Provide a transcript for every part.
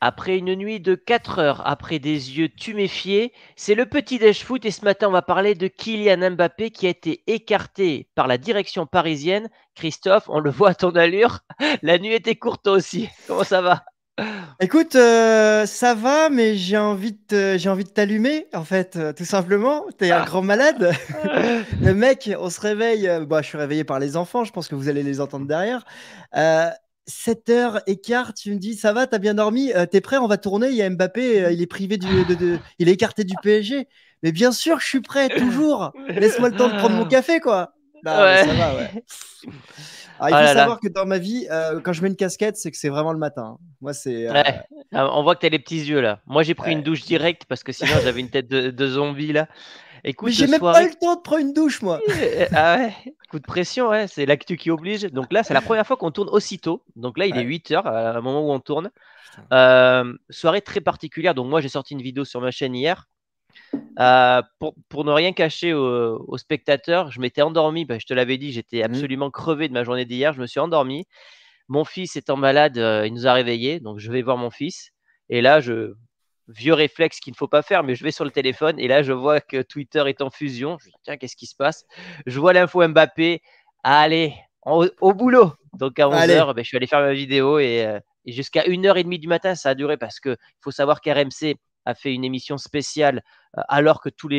Après une nuit de 4 heures, après des yeux tuméfiés, c'est le petit-déj foot et ce matin, on va parler de Kylian Mbappé qui a été écarté par la direction parisienne. Christophe, on le voit à ton allure, la nuit était courte toi aussi. Comment ça va? Écoute, ça va, mais j'ai envie de t'allumer, en fait, tout simplement. T'es un grand malade. Le mec, on se réveille. Bah, je suis réveillé par les enfants, je pense que vous allez les entendre derrière. Euh, 7 heures et quart, tu me dis, ça va, t'as bien dormi? T'es prêt? On va tourner. Il y a Mbappé, il est privé il est écarté du PSG. Mais bien sûr, je suis prêt, toujours. Laisse-moi le temps de prendre mon café, quoi. Non, mais ça va, ouais. Ouais. Alors, il Oh faut là là. savoir que dans ma vie, quand je mets une casquette, c'est que c'est vraiment le matin. Moi, c'est. Ouais. On voit que t'as les petits yeux là. Moi j'ai pris une Ouais. douche directe parce que sinon j'avais une tête de zombie là. Mais Écoute, j'ai même pas soirée. eu le temps de prendre une douche, moi. Ah ouais, coup de pression, ouais, c'est l'actu qui oblige. Donc là, c'est la première fois qu'on tourne aussitôt. Donc là, il est Ouais. 8 heures à un moment où on tourne. Putain. Soirée très particulière. Donc moi, j'ai sorti une vidéo sur ma chaîne hier. Pour ne rien cacher aux spectateurs, je m'étais endormi. Bah, je te l'avais dit, j'étais Mm. absolument crevé de ma journée d'hier. Je me suis endormi. Mon fils étant malade, il nous a réveillés. Donc je vais voir mon fils. Et là, vieux réflexe qu'il ne faut pas faire, mais je vais sur le téléphone et là, je vois que Twitter est en fusion. Je dis, tiens, qu'est-ce qui se passe? Je vois l'info Mbappé. Allez, au boulot. Donc à 11 Allez. heures, ben, je suis allé faire ma vidéo et jusqu'à 1h30 du matin, ça a duré parce qu'il faut savoir qu'RMC a fait une émission spéciale alors que Truc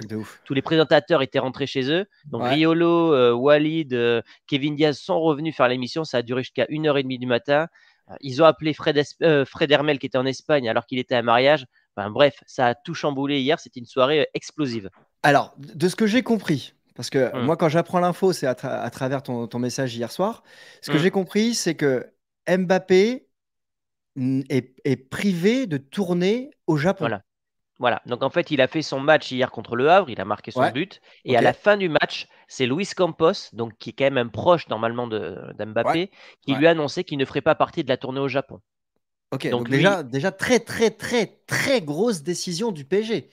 de ouf. tous les présentateurs étaient rentrés chez eux. Donc Ouais. Riolo, Walid, Kevin Diaz sont revenus faire l'émission. Ça a duré jusqu'à 1h30 du matin. Ils ont appelé Fred Hermel qui était en Espagne alors qu'il était à un mariage. Enfin, bref, ça a tout chamboulé hier. C'était une soirée explosive. Alors, de ce que j'ai compris, parce que Hum, moi, quand j'apprends l'info, c'est à travers ton message hier soir. Ce que hum. j'ai compris, c'est que Mbappé est privé de tourner au Japon. Voilà. Voilà. Donc en fait, il a fait son match hier contre Le Havre, il a marqué son Ouais. but. Et à Ok. la fin du match, c'est Luis Campos, donc qui est quand même un proche normalement Ouais. d'Mbappé, qui Ouais. lui a annoncé qu'il ne ferait pas partie de la tournée au Japon. Ok. Donc Donc lui, déjà très, très, très, très grosse décision du PSG.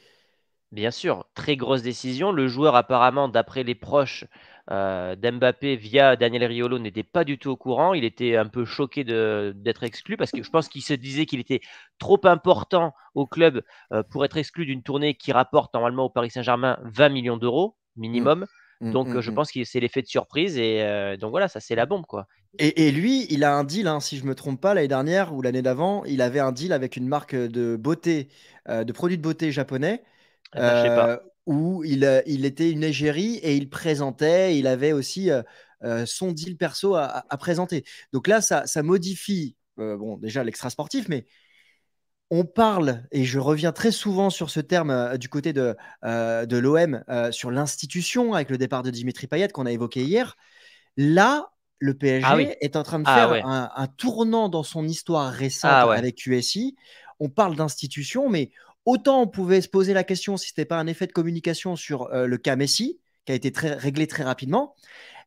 bien sûr, très grosse décision. Le joueur, apparemment, d'après les proches d'Mbappé via Daniel Riolo, n'était pas du tout au courant. Il était un peu choqué d'être exclu parce que je pense qu'il se disait qu'il était trop important au club pour être exclu d'une tournée qui rapporte normalement au Paris Saint-Germain 20 millions d'euros Mm. minimum. Mm, Donc mm, je mm. pense que c'est l'effet de surprise et donc voilà, ça c'est la bombe quoi. Et lui, il a un deal, hein, si je me trompe pas, l'année dernière ou l'année d'avant, il avait un deal avec une marque de beauté, de produits de beauté japonais, Eh ben je sais pas. où il était une égérie et il présentait, il avait aussi son deal perso à présenter. Donc là, ça modifie, bon, déjà l'extra sportif, mais on parle, et je reviens très souvent sur ce terme du côté de l'OM, sur l'institution avec le départ de Dimitri Payet qu'on a évoqué hier. Là, le Ah oui. PSG est en train de Ah faire ouais. un tournant dans son histoire récente Ah ouais. avec QSI. On parle d'institution, mais autant on pouvait se poser la question si ce n'était pas un effet de communication sur le cas Messi, qui a été réglé très rapidement.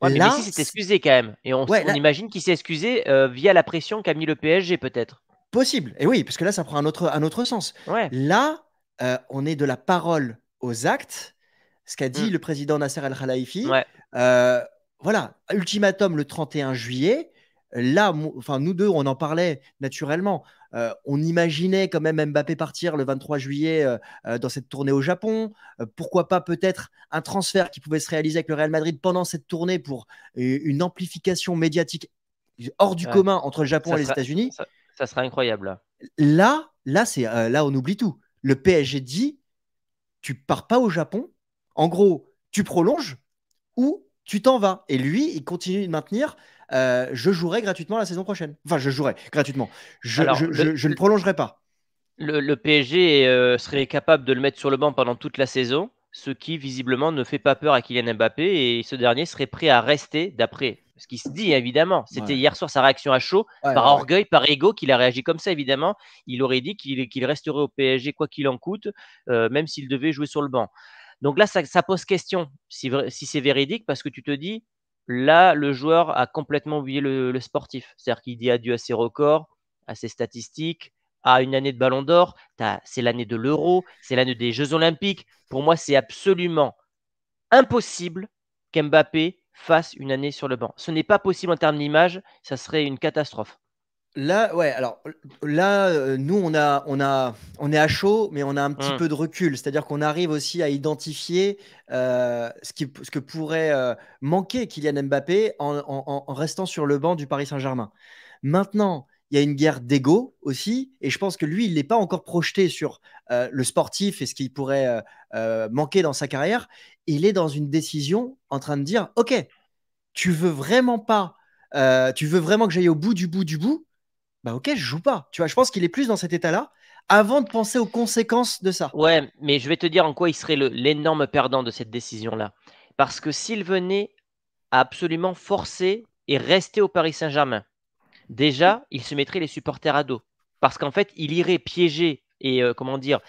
Ouais, mais Messi Là, s'est excusé quand même. Et ouais, on là, imagine qu'il s'est excusé via la pression qu'a mis le PSG peut-être. possible. Et oui, parce que là, ça prend un autre sens. Ouais. Là, on est de la parole aux actes. Ce qu'a dit Mm. le président Nasser El-Khelaifi. Ouais. euh, voilà, ultimatum le 31 juillet. Là, enfin, nous deux, on en parlait naturellement. On imaginait quand même Mbappé partir le 23 juillet dans cette tournée au Japon. Pourquoi pas peut-être un transfert qui pouvait se réaliser avec le Real Madrid pendant cette tournée pour une amplification médiatique hors du Ouais. commun entre le Japon Ça et les sera, États-Unis. ça sera incroyable là. Là, on oublie tout. Le PSG dit, tu pars pas au Japon. En gros, tu prolonges ou tu t'en vas. Et lui, il continue de maintenir. Je jouerai gratuitement la saison prochaine. Enfin, je jouerai gratuitement. Alors, Je ne prolongerai pas. le PSG serait capable de le mettre sur le banc pendant toute la saison, ce qui visiblement ne fait pas peur à Kylian Mbappé et ce dernier serait prêt à rester d'après ce qui se dit évidemment. C'était Ouais, hier soir sa réaction à chaud, ouais, par ouais, ouais. orgueil, par ego qu'il a réagi comme ça évidemment. Il aurait dit qu'il resterait au PSG quoi qu'il en coûte, même s'il devait jouer sur le banc. Donc là, ça pose question si c'est véridique parce que tu te dis, là, le joueur a complètement oublié le sportif. C'est-à-dire qu'il dit adieu à ses records, à ses statistiques, à une année de Ballon d'Or. C'est l'année de l'Euro, c'est l'année des Jeux Olympiques. Pour moi, c'est absolument impossible qu'Mbappé fasse une année sur le banc. Ce n'est pas possible en termes d'image, ça serait une catastrophe. Là, ouais, alors là, nous, on est à chaud, mais on a un petit Hum, peu de recul. C'est-à-dire qu'on arrive aussi à identifier ce que pourrait manquer Kylian Mbappé en restant sur le banc du Paris Saint-Germain. Maintenant, il y a une guerre d'ego aussi, et je pense que lui, il n'est pas encore projeté sur le sportif et ce qui pourrait manquer dans sa carrière. Il est dans une décision en train de dire, OK, tu veux vraiment pas, tu veux vraiment que j'aille au bout du bout du bout, bah ok, je joue pas. Tu vois, je pense qu'il est plus dans cet état-là avant de penser aux conséquences de ça. ouais, mais je vais te dire en quoi il serait l'énorme perdant de cette décision-là. Parce que s'il venait à absolument forcer et rester au Paris Saint-Germain, déjà, il se mettrait les supporters à dos. Parce qu'en fait, il irait piéger et, comment dire,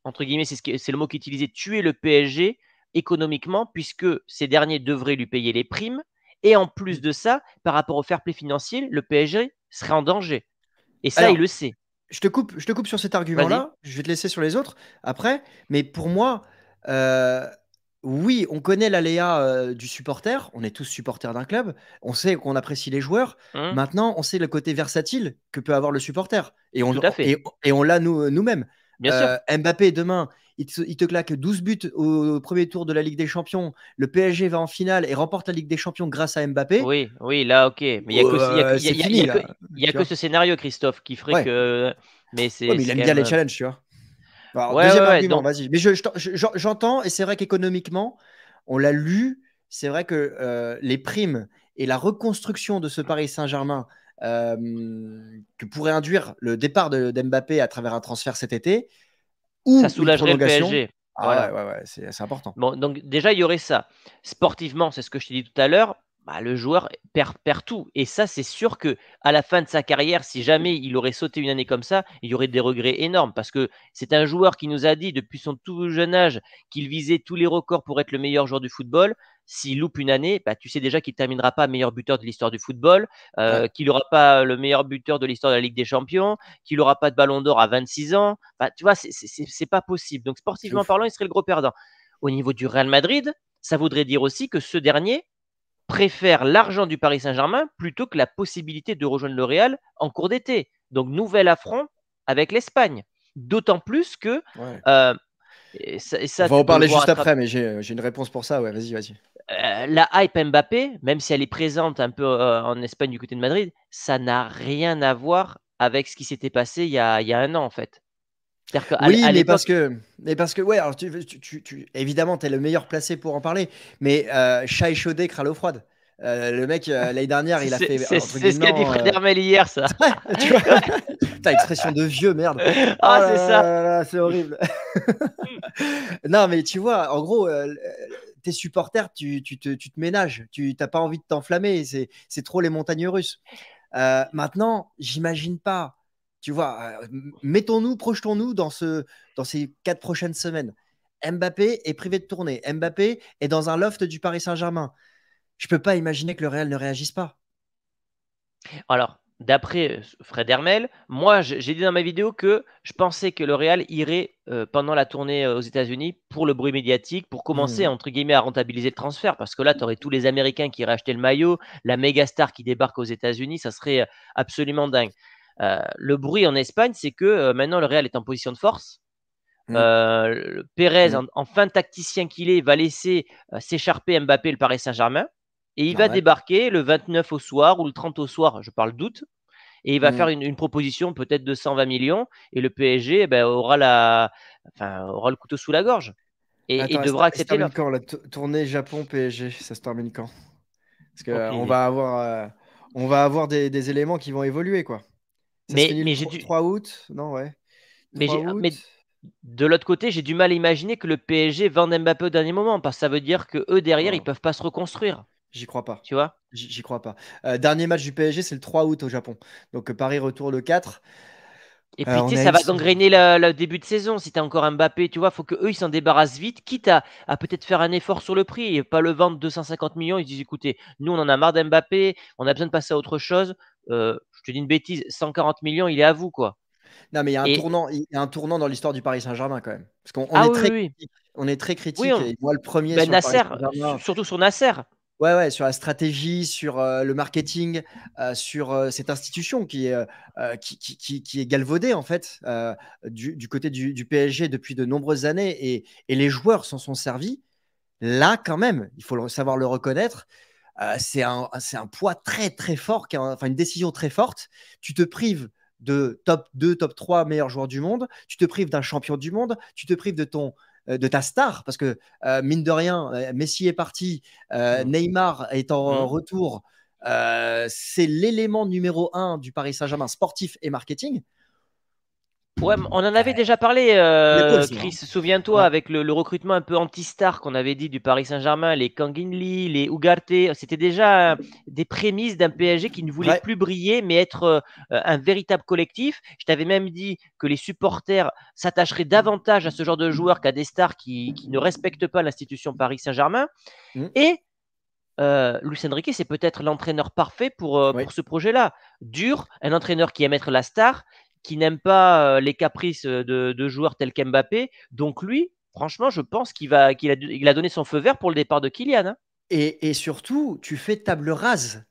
entre guillemets, c'est le mot qu'il utilisait, tuer le PSG économiquement, puisque ces derniers devraient lui payer les primes. Et en plus de ça, par rapport au fair play financier, le PSG serait en danger. Et ça, il Alors, le sait. je te coupe sur cet Vas-y. argument-là. Je vais te laisser sur les autres après. Mais pour moi, euh, oui, on connaît l'aléa du supporter. On est tous supporters d'un club. On sait qu'on apprécie les joueurs. Hein. Maintenant, on sait le côté versatile que peut avoir le supporter. Tout à fait. Et on l'a nous-mêmes. Bien sûr. Mbappé, demain, il te claque 12 buts au premier tour de la Ligue des Champions. Le PSG va en finale et remporte la Ligue des Champions grâce à Mbappé. Oui, oui, là, ok. Mais il y a que, il y a, que- C'est fini, là. il y a Tu que vois. ce scénario, Christophe, qui ferait Ouais. que. Mais Ouais, c'est mais il c'est aime quand bien même. les challenges, tu vois. Alors, Ouais, deuxième ouais, ouais. argument, Donc, vas-y. Mais j'entends, et c'est vrai qu'économiquement, on l'a lu, c'est vrai que les primes et la reconstruction de ce Paris Saint-Germain euh, que pourrait induire le départ d'Mbappé à travers un transfert cet été ça ou une soulagerait le prolongation, PSG. ah Voilà. ouais, ouais, ouais, c'est important. Bon, donc déjà, il y aurait ça. Sportivement, c'est ce que je t'ai dit tout à l'heure, bah, le joueur perd tout. Et ça, c'est sûr que à la fin de sa carrière, si jamais il aurait sauté une année comme ça, il y aurait des regrets énormes. Parce que c'est un joueur qui nous a dit depuis son tout jeune âge qu'il visait tous les records pour être le meilleur joueur du football. S'il loupe une année, bah, tu sais déjà qu'il ne terminera pas meilleur buteur de l'histoire du football, Ouais, qu'il n'aura pas le meilleur buteur de l'histoire de la Ligue des Champions, qu'il n'aura pas de ballon d'or à 26 ans. Enfin, tu vois, c'est pas possible. Donc, c'est sportivement ouf. parlant, il serait le gros perdant. Au niveau du Real Madrid, ça voudrait dire aussi que ce dernier préfère l'argent du Paris Saint-Germain plutôt que la possibilité de rejoindre le Real en cours d'été. Donc, nouvel affront avec l'Espagne. D'autant plus que, Ouais. euh, et On ça, va en tu peux le parler voir juste à travers après, mais j'ai une réponse pour ça. Ouais, vas-y, vas-y. la hype Mbappé, même si elle est présente un peu en Espagne du côté de Madrid, ça n'a rien à voir avec ce qui s'était passé il y a un an, en fait. C'est-à-dire qu'à Oui, à l'époque, mais parce que, ouais, alors évidemment, tu es le meilleur placé pour en parler, mais chat échaudé, crâne l'eau froide. Le mec, l'année dernière, il a fait, entre c'est ce qu'a dit guillemets, Fred Hermel hier, ça. ouais, tu vois, putain, expression de vieux, merde. Oh Ah, là c'est là ça. là là, c'est horrible. Non, mais tu vois, en gros, tes supporters, tu te ménages, tu n'as pas envie de t'enflammer, c'est trop les montagnes russes. Maintenant, j'imagine pas. Tu vois, mettons-nous, projetons-nous dans ces 4 prochaines semaines. Mbappé est privé de tournée. Mbappé est dans un loft du Paris Saint-Germain. Je peux pas imaginer que le Real ne réagisse pas. Alors, d'après Fred Hermel, moi, j'ai dit dans ma vidéo que je pensais que le Real irait pendant la tournée aux États-Unis pour le bruit médiatique, pour commencer Mhm. entre guillemets à rentabiliser le transfert, parce que là, tu aurais tous les Américains qui iraient acheter le maillot, la méga star qui débarque aux États-Unis, ça serait absolument dingue. Le bruit en Espagne, c'est que maintenant le Real est en position de force. Mhm. Pérez, Mhm. en fin de tacticien qu'il est, va laisser s'écharper Mbappé le Paris Saint-Germain. Et il va Normal. débarquer le 29 au soir ou le 30 au soir, je parle d'août, et il va faire Mhm. une proposition peut-être de 120 millions, et le PSG eh ben, aura le couteau sous la gorge, et Attends, devra elle se accepter termine quand l'offre. la tournée Japon-PSG? Ça se termine quand? Parce Aucune qu'on idée. on va avoir des éléments qui vont évoluer, quoi. Ça se Mais, finit le mais, 3 août? Non, ouais. mais, 3 août? mais de l'autre côté, j'ai du mal à imaginer que le PSG vende Mbappé au dernier moment, parce que ça veut dire que eux derrière, ils Oh, peuvent pas se reconstruire, j'y crois pas. tu vois. J'y crois pas. Dernier match du PSG, c'est le 3 août au Japon. Donc Paris retour le 4. Et puis, tu On sais, a ça une... va gangréner le début de saison. Si tu as encore Mbappé, tu vois, faut que eux ils s'en débarrassent vite, quitte à peut-être faire un effort sur le prix et pas le vendre 250 millions. Ils disent, écoutez, nous, on en a marre d'Mbappé, on a besoin de passer à autre chose. Je te dis une bêtise, 140 millions, il est à vous, quoi. Non, mais Et, il y a un tournant dans l'histoire du Paris Saint-Germain quand même. Parce qu'on ah est oui, très oui, oui. critique. On est très Oui, critique. Et moi, le premier ben sur le Paris Nasser, Saint-Germain. surtout sur Nasser. Ouais, sur la stratégie, sur le marketing, sur cette institution qui est galvaudée en fait du côté du PSG depuis de nombreuses années et les joueurs s'en sont servis. Là, quand même, il faut savoir le reconnaître, c'est un poids très très fort, enfin une décision très forte. Tu te prives de top 2, top 3 meilleurs joueurs du monde, tu te prives d'un champion du monde, tu te prives de ta star, parce que mine de rien, Messi est parti, Mm. Neymar est en Mm. retour, c'est l'élément numéro un du Paris Saint-Germain, sportif et marketing. Ouais, on en avait déjà parlé, L'épaule, ça va. Chris. Souviens-toi, Ouais. avec le recrutement un peu anti-star qu'on avait dit du Paris Saint-Germain, les Kang In-lee, les Ugarte, c'était déjà des prémices d'un PSG qui ne voulait Ouais. plus briller, mais être un véritable collectif. Je t'avais même dit que les supporters s'attacheraient davantage à ce genre de joueurs qu'à des stars qui ne respectent pas l'institution Paris Saint-Germain. Mm. Et Luis Enrique, c'est peut-être l'entraîneur parfait Oui. pour ce projet-là. Dur, un entraîneur qui aime être la star, qui n'aime pas les caprices de joueurs tels qu'Mbappé. Donc lui, franchement, je pense qu'il a donné son feu vert pour le départ de Kylian, hein. Et surtout, tu fais table rase.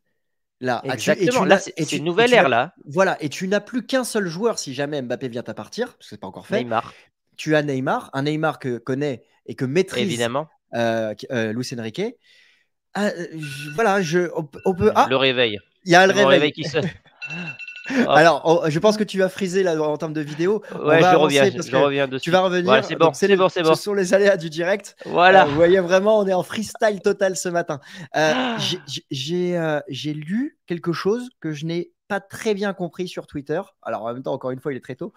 Là, Exactement. Là, c'est une nouvelle ère, là. voilà, et tu n'as plus qu'un seul joueur si jamais Mbappé vient à partir, parce que c'est pas encore fait. Neymar, Tu as Neymar, un Neymar que connaît et que maîtrise évidemment. Luis Enrique. Ah, voilà, on peut. Ah, Le réveil. il y a le C'est mon réveil réveil. qui sonne. Hop. Alors, je pense que tu vas friser là en termes de vidéo. On Ouais, va je reviens, avancer parce je que reviens de tu vas suite. Voilà, revenir. c'est Donc, bon, c'est bon, c'est ce bon. sont les aléas du direct. Voilà. Vous voyez vraiment, on est en freestyle total ce matin. J'ai lu quelque chose que je n'ai pas très bien compris sur Twitter. Alors, en même temps, encore une fois, il est très tôt.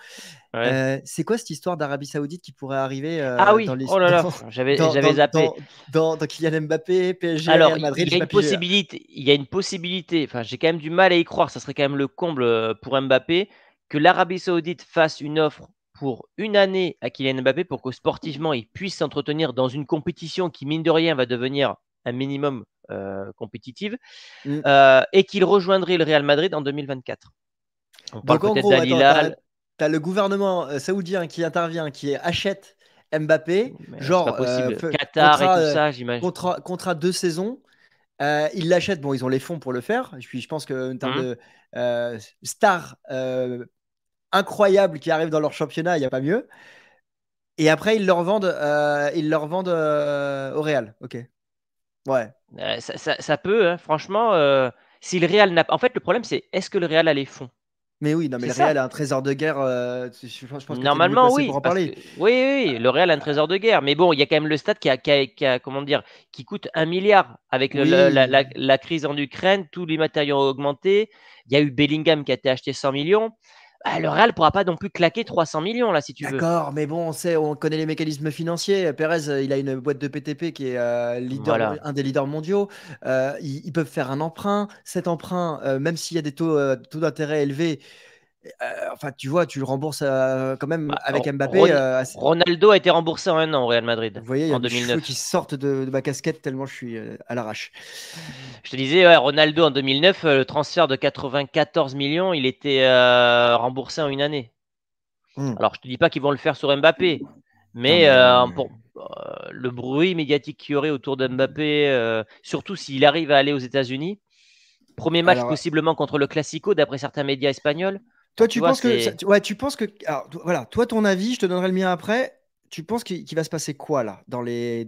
Ouais. C'est quoi cette histoire d'Arabie Saoudite qui pourrait arriver Ah oui, oh là là, j'avais zappé. dans Kylian Mbappé, PSG, Alors, Real Madrid? il y J'ai a pas une pigé là. possibilité, enfin, j'ai quand même du mal à y croire, ça serait quand même le comble pour Mbappé, que l'Arabie Saoudite fasse une offre pour une année à Kylian Mbappé pour que sportivement il puisse s'entretenir dans une compétition qui, mine de rien, va devenir un minimum compétitive, Mm. et qu'il rejoindrait le Real Madrid en 2024. On parle Donc en peut-être gros, d'Al attends, tu Hilal, as le gouvernement saoudien qui intervient, qui achète Mbappé, mais c'est pas genre possible. Qatar et tout ça, j'imagine. contrat 2 saisons. Ils l'achètent, bon, ils ont les fonds pour le faire. Et puis je pense qu'en termes Hum. de stars incroyables qui arrivent dans leur championnat, il n'y a pas mieux. Et après, ils leur vendent au Real. Ok. Ouais. Ça peut, hein, franchement, si le Real n'a pas. En fait, le problème, c'est est-ce que le Real a les fonds? Mais oui, non, mais C'est le Real ça. a un trésor de guerre. Je pense que tu es le mieux Normalement, placé pour oui, en parce que parler. oui, oui, oui, le Real a un trésor de guerre. Mais bon, il y a quand même le stade comment dire, qui coûte 1 milliard avec Oui. la crise en Ukraine, tous les matériaux ont augmenté. Il y a eu Bellingham qui a été acheté 100 millions. Ah, le Real ne pourra pas non plus claquer 300 millions, là, si tu veux. D'accord, mais bon, on connaît les mécanismes financiers. Pérez, il a une boîte de PTP qui est Voilà. un des leaders mondiaux. Ils peuvent faire un emprunt. Cet emprunt, même s'il y a des taux d'intérêt élevés, enfin, tu vois, tu le rembourses quand même Bah, avec Mbappé. Ronaldo a été remboursé en 1 an au Real Vous Madrid, voyez, il y a en mes cheveux 2009. qui sortent de ma casquette tellement je suis à l'arrache. Je te disais, ouais, Ronaldo en 2009, le transfert de 94 millions, il était remboursé en une année. Hmm. Alors, je te dis pas qu'ils vont le faire sur Mbappé, Non, mais mais. le bruit médiatique qu'il y aurait autour de Mbappé, surtout s'il arrive à aller aux États-Unis, premier match Alors, possiblement contre le Classico, d'après certains médias espagnols. toi, Tu tu vois, penses que. c'est. Ouais, tu penses que. Alors, voilà, toi, ton avis, je te donnerai le mien après. Tu penses qu'il va se passer quoi, là, dans les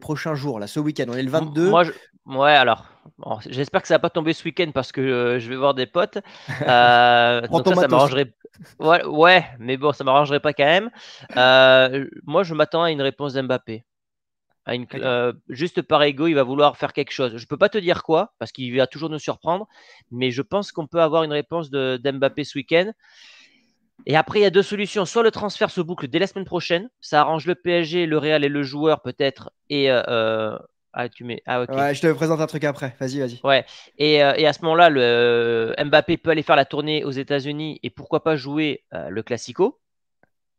prochains jours, là, ce week-end? On est le 22. Moi, ouais, alors, bon, j'espère que ça va pas tomber ce week-end parce que je vais voir des potes. Prends Donc ton ça matos. m'arrangerait. Ouais, ouais, mais bon, ça m'arrangerait pas quand même. Moi, je m'attends à une réponse d'Mbappé. D'accord. Juste par ego, il va vouloir faire quelque chose. Je peux pas te dire quoi, parce qu'il va toujours nous surprendre, mais je pense qu'on peut avoir une réponse d'Mbappé ce week-end. Et après, il y a deux solutions. Soit le transfert se boucle dès la semaine prochaine, ça arrange le PSG, le Real et le joueur peut-être. Ah, tu mets. Ah, ok. Ouais, je te présente un truc après. Vas-y, vas-y. Ouais. Et à ce moment-là, Mbappé peut aller faire la tournée aux États-Unis et pourquoi pas jouer le Classico,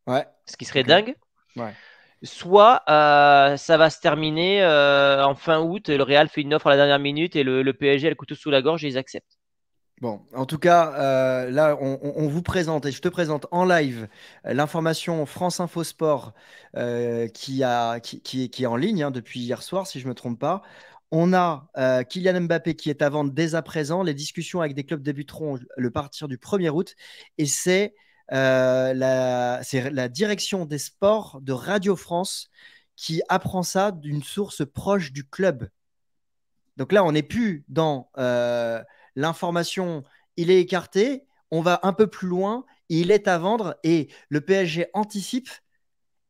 Ouais. ce qui serait Ok. dingue. Ouais. Soit ça va se terminer en fin août, et le Real fait une offre à la dernière minute et le PSG a le couteau sous la gorge et ils acceptent. Bon, en tout cas, là, on vous présente et je te présente en live l'information France Info Sport qui est en ligne depuis hier soir, si je ne me trompe pas. On a Kylian Mbappé qui est à vendre dès à présent. Les discussions avec des clubs débuteront le partir du 1er août. Et c'est la direction des sports de Radio France qui apprend ça d'une source proche du club. Donc là, on n'est plus dans l'information, il est écarté, on va un peu plus loin, il est à vendre et le PSG anticipe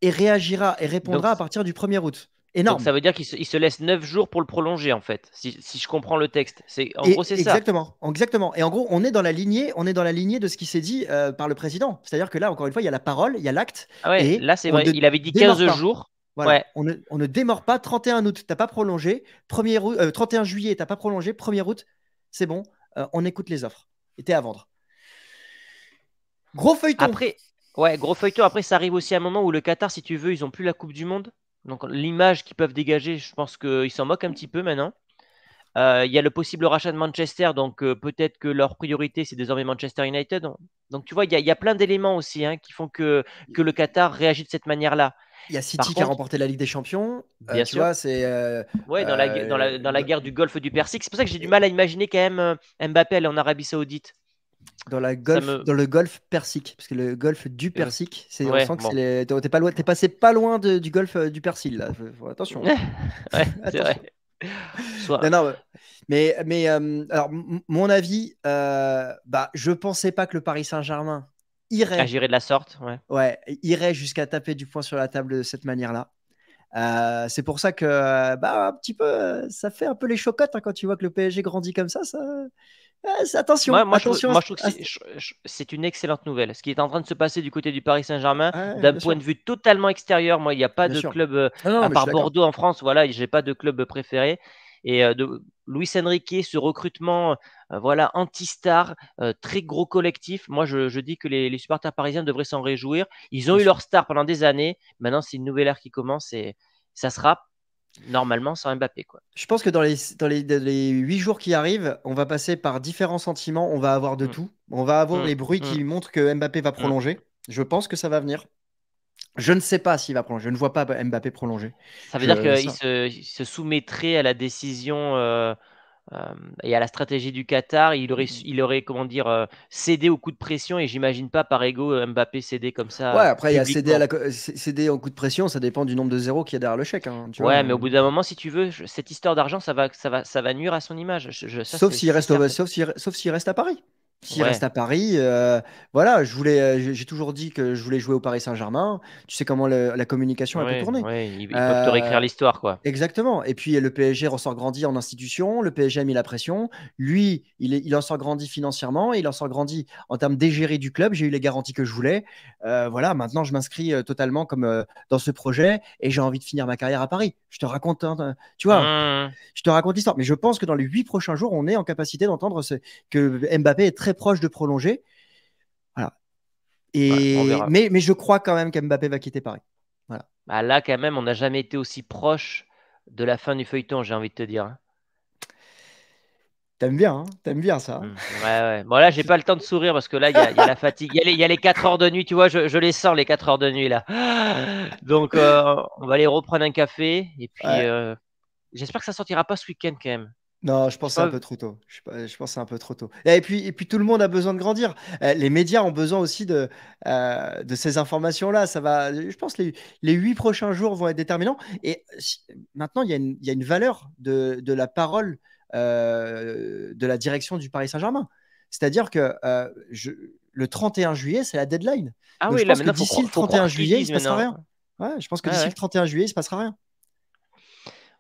et réagira et répondra à partir du 1er août. Énorme. Donc ça veut dire qu'il se laisse 9 jours pour le prolonger en fait, si je comprends le texte. En gros, c'est ça. Exactement. Et en gros, on est dans la lignée de ce qui s'est dit par le président. C'est-à-dire que là, encore une fois, il y a la parole, il y a l'acte. Ah ouais, et là c'est vrai, il avait dit 15 jours. Voilà. Ouais. On ne démord pas. 31 août, t'as pas prolongé. 31 juillet, t'as pas prolongé. 1er août, c'est bon. On écoute les offres. Et t'es à vendre. Gros feuilleton. Après, gros feuilleton. Après, ça arrive aussi à un moment où le Qatar, si tu veux, ils ont plus la Coupe du Monde. Donc l'image qu'ils peuvent dégager, je pense qu'ils s'en moquent un petit peu maintenant. Il y a le possible rachat de Manchester, donc peut-être que leur priorité, c'est désormais Manchester United. Donc tu vois, il y a plein d'éléments aussi qui font que le Qatar réagit de cette manière-là. Il y a City qui a remporté la Ligue des Champions. Bien tu sûr. vois, c'est. Dans la guerre du Golfe du Persique. C'est pour ça que j'ai du mal à imaginer quand même Mbappé aller en Arabie Saoudite. Dans le Golfe Persique, parce que le Golfe du Persique, on sent que t'es passé pas loin du Golfe du Persil là. Attention. C'est vrai. Non, mais alors mon avis, je pensais pas que le Paris Saint-Germain irait gérer de la sorte, irait jusqu'à taper du poing sur la table de cette manière-là. C'est pour ça que un petit peu, ça fait un peu les chocottes quand tu vois que le PSG grandit comme ça. Attention. Moi, je trouve que c'est une excellente nouvelle. Ce qui est en train de se passer du côté du Paris Saint-Germain, d'un point de vue totalement extérieur, moi, il n'y a pas de club, à part Bordeaux en France, voilà, je n'ai pas de club préféré. Et de Luis Enrique, ce recrutement anti-star, très gros collectif. Moi, je dis que les supporters parisiens devraient s'en réjouir. Ils ont eu leur star pendant des années. Maintenant, c'est une nouvelle ère qui commence et ça sera normalement sans Mbappé, quoi. Je pense que dans les 8 jours qui arrivent, on va passer par différents sentiments. On va avoir de tout. On va avoir les bruits qui montrent que Mbappé va prolonger. Je pense que ça va venir. Je ne sais pas s'il va prolonger. Je ne vois pas Mbappé prolonger. Ça veut dire qu'il se soumettrait à la décision et à la stratégie du Qatar. Il aurait comment dire, cédé au coup de pression. Et j'imagine pas par ego Mbappé céder comme ça. Ouais, après, il y a céder au coup de pression. Ça dépend du nombre de zéros qu'il y a derrière le chèque. Mais au bout d'un moment, si tu veux, cette histoire d'argent, ça va nuire à son image. Sauf s'il reste à Paris. S'il reste à Paris, voilà, j'ai toujours dit que je voulais jouer au Paris Saint-Germain. Tu sais comment la communication peut tourner. Ils peuvent te réécrire l'histoire, quoi. Exactement. Et puis le PSG ressort grandi en institution. Le PSG a mis la pression. Lui, il en sort grandi financièrement. Il en sort grandi en termes d'égérie du club. J'ai eu les garanties que je voulais. Voilà, maintenant je m'inscris totalement comme dans ce projet et j'ai envie de finir ma carrière à Paris. Je te raconte, tu vois, je te raconte l'histoire. Mais je pense que dans les 8 prochains jours, on est en capacité d'entendre que Mbappé est très proche de prolonger. Voilà. Mais je crois quand même qu'Mbappé va quitter Paris. Voilà. Là, quand même, on n'a jamais été aussi proche de la fin du feuilleton, j'ai envie de te dire. T'aimes bien ça. Ouais. Bon, là, j'ai pas le temps de sourire parce que là, il y a la fatigue. Il y a les 4 heures de nuit, tu vois, je les sens, les 4 heures de nuit, là. Donc, on va aller reprendre un café. Et puis, j'espère que ça sortira pas ce week-end quand même. Non, je pense que c'est un peu trop tôt. Je pense que c'est un peu trop tôt. Et puis tout le monde a besoin de grandir. Les médias ont besoin aussi de ces informations-là. Je pense que les 8 prochains jours vont être déterminants. Et maintenant, il y a une valeur de la parole de la direction du Paris Saint-Germain. C'est-à-dire que le 31 juillet, c'est la deadline. Ah donc, oui, je pense que d'ici le 31 juillet, il ne se passera rien. Je pense que d'ici le 31 juillet, il ne se passera rien.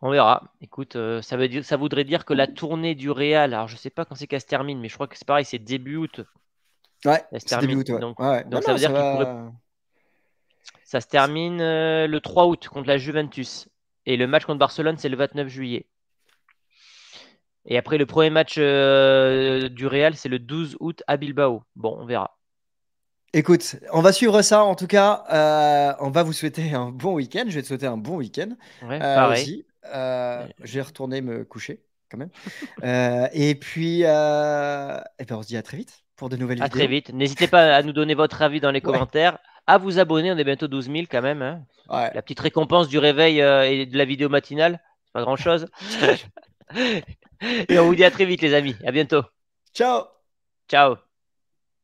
On verra. Écoute, ça voudrait dire que la tournée du Real, alors je sais pas quand c'est qu'elle se termine, mais je crois que c'est pareil, c'est début août. Ouais, c'est début août. Donc ça veut dire ça se termine le 3 août contre la Juventus. Et le match contre Barcelone, c'est le 29 juillet. Et après, le premier match du Real, c'est le 12 août à Bilbao. Bon, on verra. Écoute, on va suivre ça. En tout cas, on va vous souhaiter un bon week-end. Je vais te souhaiter un bon week-end. Pareil. Aussi. Je vais retourner me coucher quand même. Et puis, on se dit à très vite pour de nouvelles vidéos. À très vite. N'hésitez pas à nous donner votre avis dans les commentaires. À vous abonner. On est bientôt 12 000 quand même. La petite récompense du réveil et de la vidéo matinale. C'est pas grand-chose. Et on vous dit à très vite, les amis. À bientôt. Ciao! Ciao.